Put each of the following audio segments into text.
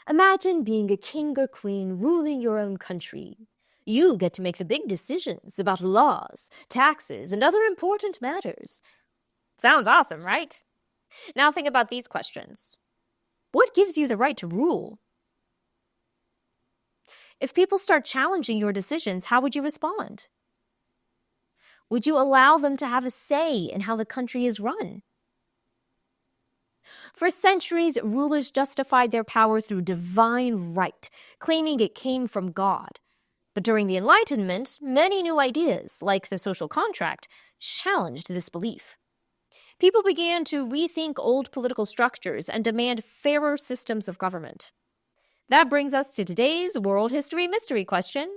Imagine being a king or queen ruling your own country. You get to make the big decisions about laws, taxes, and other important matters. Sounds awesome, right? Now think about these questions. What gives you the right to rule? If people start challenging your decisions, how would you respond? Would you allow them to have a say in how the country is run? For centuries, rulers justified their power through divine right, claiming it came from God. But during the Enlightenment, many new ideas, like the social contract, challenged this belief. People began to rethink old political structures and demand fairer systems of government. That brings us to today's world history mystery question.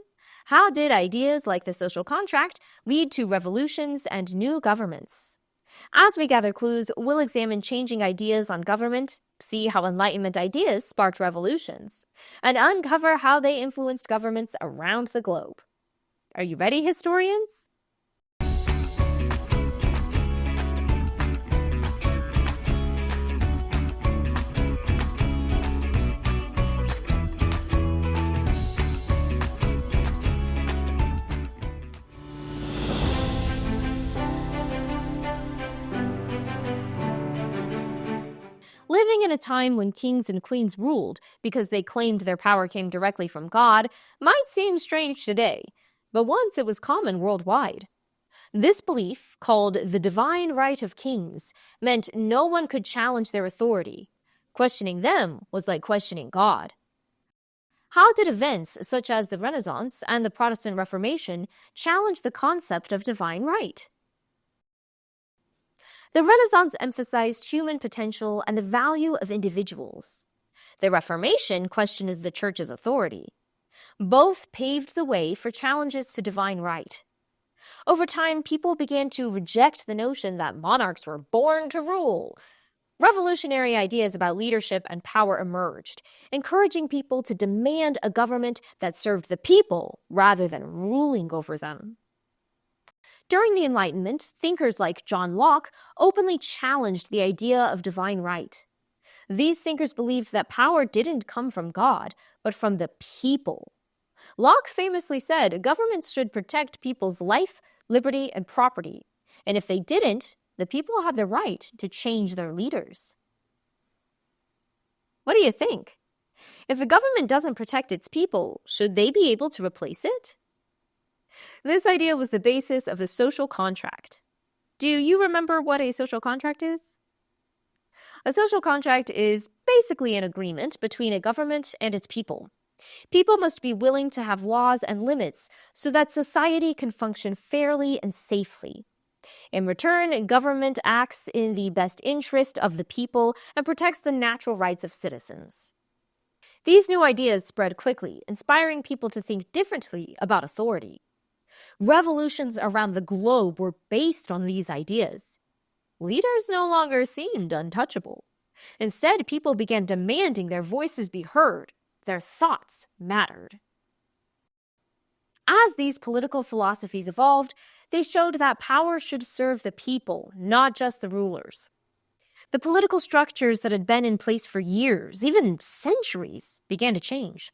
How did ideas like the social contract lead to revolutions and new governments? As we gather clues, we'll examine changing ideas on government, see how Enlightenment ideas sparked revolutions, and uncover how they influenced governments around the globe. Are you ready, historians? Living in a time when kings and queens ruled because they claimed their power came directly from God might seem strange today, but once it was common worldwide. This belief, called the divine right of kings, meant no one could challenge their authority. Questioning them was like questioning God. How did events such as the Renaissance and the Protestant Reformation challenge the concept of divine right? The Renaissance emphasized human potential and the value of individuals. The Reformation questioned the Church's authority. Both paved the way for challenges to divine right. Over time, people began to reject the notion that monarchs were born to rule. Revolutionary ideas about leadership and power emerged, encouraging people to demand a government that served the people rather than ruling over them. During the Enlightenment, thinkers like John Locke openly challenged the idea of divine right. These thinkers believed that power didn't come from God, but from the people. Locke famously said governments should protect people's life, liberty, and property, and if they didn't, the people had the right to change their leaders. What do you think? If a government doesn't protect its people, should they be able to replace it? This idea was the basis of the social contract. Do you remember what a social contract is? A social contract is basically an agreement between a government and its people. People must be willing to have laws and limits so that society can function fairly and safely. In return, government acts in the best interest of the people and protects the natural rights of citizens. These new ideas spread quickly, inspiring people to think differently about authority. Revolutions around the globe were based on these ideas. Leaders no longer seemed untouchable. Instead, people began demanding their voices be heard. Their thoughts mattered. As these political philosophies evolved, they showed that power should serve the people, not just the rulers. The political structures that had been in place for years, even centuries, began to change.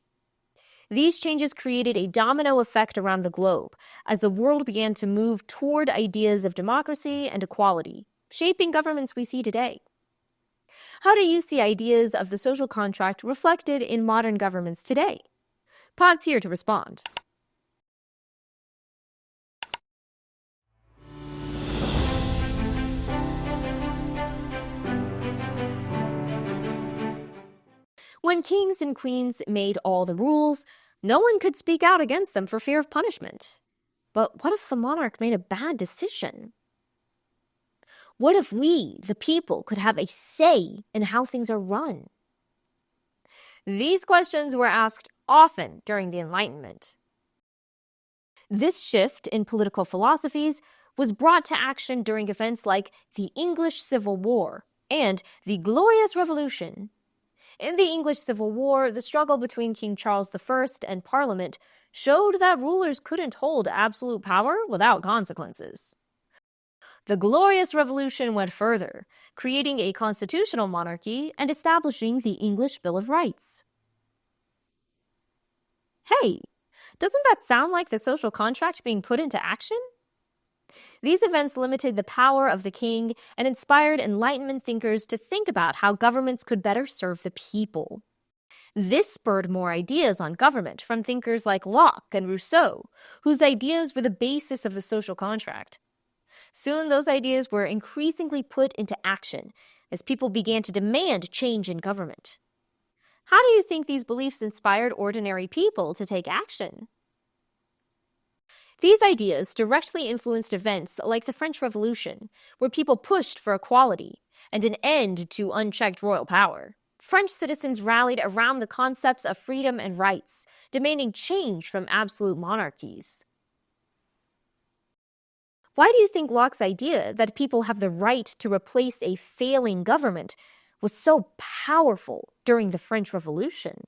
These changes created a domino effect around the globe as the world began to move toward ideas of democracy and equality, shaping governments we see today. How do you see ideas of the social contract reflected in modern governments today? Pause here to respond. When kings and queens made all the rules, no one could speak out against them for fear of punishment. But what if the monarch made a bad decision? What if we, the people, could have a say in how things are run? These questions were asked often during the Enlightenment. This shift in political philosophies was brought to action during events like the English Civil War and the Glorious Revolution. In the English Civil War, the struggle between King Charles I and Parliament showed that rulers couldn't hold absolute power without consequences. The Glorious Revolution went further, creating a constitutional monarchy and establishing the English Bill of Rights. Hey, doesn't that sound like the social contract being put into action? These events limited the power of the king and inspired Enlightenment thinkers to think about how governments could better serve the people. This spurred more ideas on government from thinkers like Locke and Rousseau, whose ideas were the basis of the social contract. Soon, those ideas were increasingly put into action as people began to demand change in government. How do you think these beliefs inspired ordinary people to take action? These ideas directly influenced events like the French Revolution, where people pushed for equality and an end to unchecked royal power. French citizens rallied around the concepts of freedom and rights, demanding change from absolute monarchies. Why do you think Locke's idea that people have the right to replace a failing government was so powerful during the French Revolution?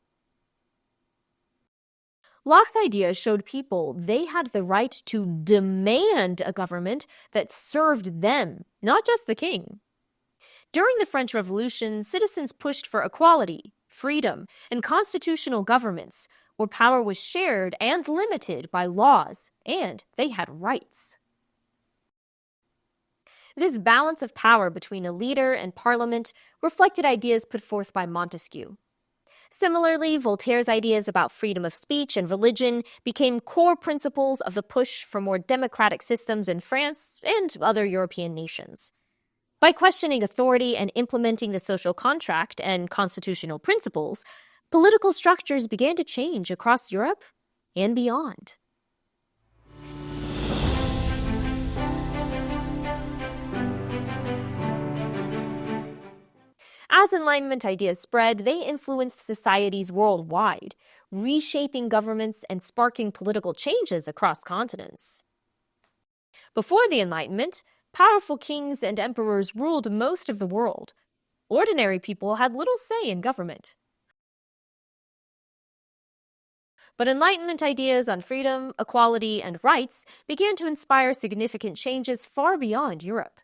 Locke's idea showed people they had the right to demand a government that served them, not just the king. During the French Revolution, citizens pushed for equality, freedom, and constitutional governments where power was shared and limited by laws, and they had rights. This balance of power between a leader and parliament reflected ideas put forth by Montesquieu. Similarly, Voltaire's ideas about freedom of speech and religion became core principles of the push for more democratic systems in France and other European nations. By questioning authority and implementing the social contract and constitutional principles, political structures began to change across Europe and beyond. As Enlightenment ideas spread, they influenced societies worldwide, reshaping governments and sparking political changes across continents. Before the Enlightenment, powerful kings and emperors ruled most of the world. Ordinary people had little say in government. But Enlightenment ideas on freedom, equality, and rights began to inspire significant changes far beyond Europe.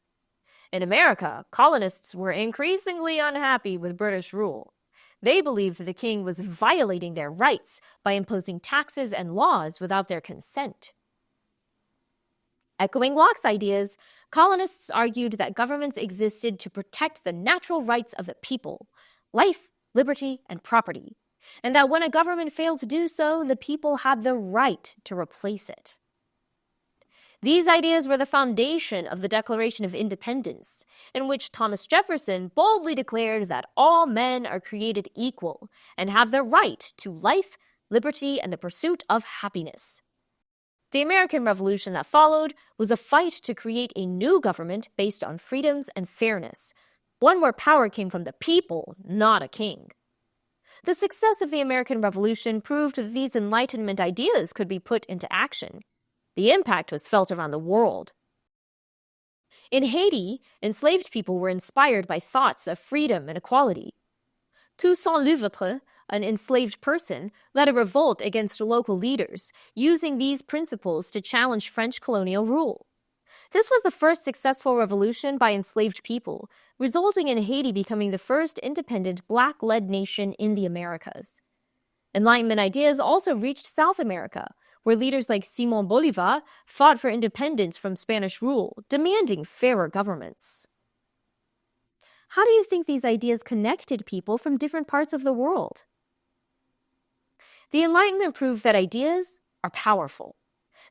In America, colonists were increasingly unhappy with British rule. They believed the king was violating their rights by imposing taxes and laws without their consent. Echoing Locke's ideas, colonists argued that governments existed to protect the natural rights of the people, life, liberty, and property, and that when a government failed to do so, the people had the right to replace it. These ideas were the foundation of the Declaration of Independence, in which Thomas Jefferson boldly declared that all men are created equal and have the right to life, liberty, and the pursuit of happiness. The American Revolution that followed was a fight to create a new government based on freedoms and fairness, one where power came from the people, not a king. The success of the American Revolution proved that these Enlightenment ideas could be put into action. The impact was felt around the world. In Haiti, enslaved people were inspired by thoughts of freedom and equality. Toussaint Louverture, an enslaved person, led a revolt against local leaders, using these principles to challenge French colonial rule. This was the first successful revolution by enslaved people, resulting in Haiti becoming the first independent Black-led nation in the Americas. Enlightenment ideas also reached South America, where leaders like Simón Bolívar fought for independence from Spanish rule, demanding fairer governments. How do you think these ideas connected people from different parts of the world? The Enlightenment proved that ideas are powerful.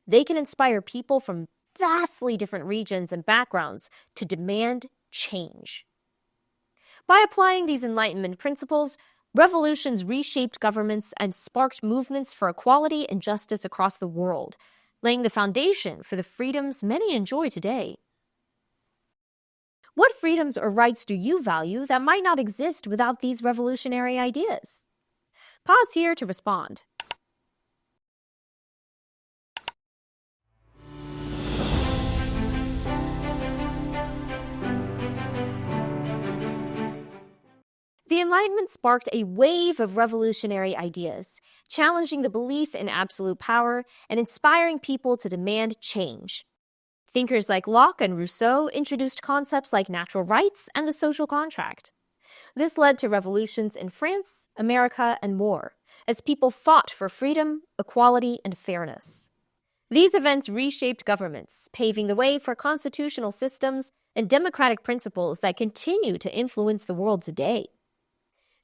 They can inspire people from vastly different regions and backgrounds to demand change. By applying these Enlightenment principles, revolutions reshaped governments and sparked movements for equality and justice across the world, laying the foundation for the freedoms many enjoy today. What freedoms or rights do you value that might not exist without these revolutionary ideas? Pause here to respond. The Enlightenment sparked a wave of revolutionary ideas, challenging the belief in absolute power and inspiring people to demand change. Thinkers like Locke and Rousseau introduced concepts like natural rights and the social contract. This led to revolutions in France, America, and more, as people fought for freedom, equality, and fairness. These events reshaped governments, paving the way for constitutional systems and democratic principles that continue to influence the world today.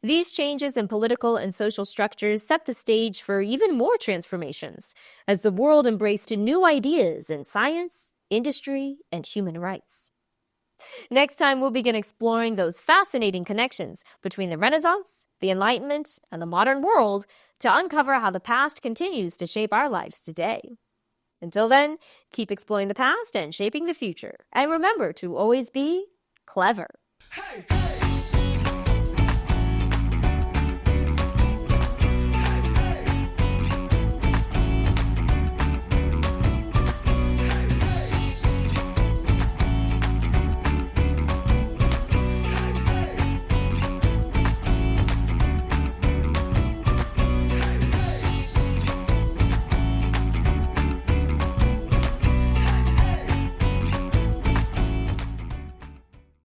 These changes in political and social structures set the stage for even more transformations as the world embraced new ideas in science, industry, and human rights. Next time, we'll begin exploring those fascinating connections between the Renaissance, the Enlightenment, and the modern world to uncover how the past continues to shape our lives today. Until then, keep exploring the past and shaping the future. And remember to always be clever. Hey, hey.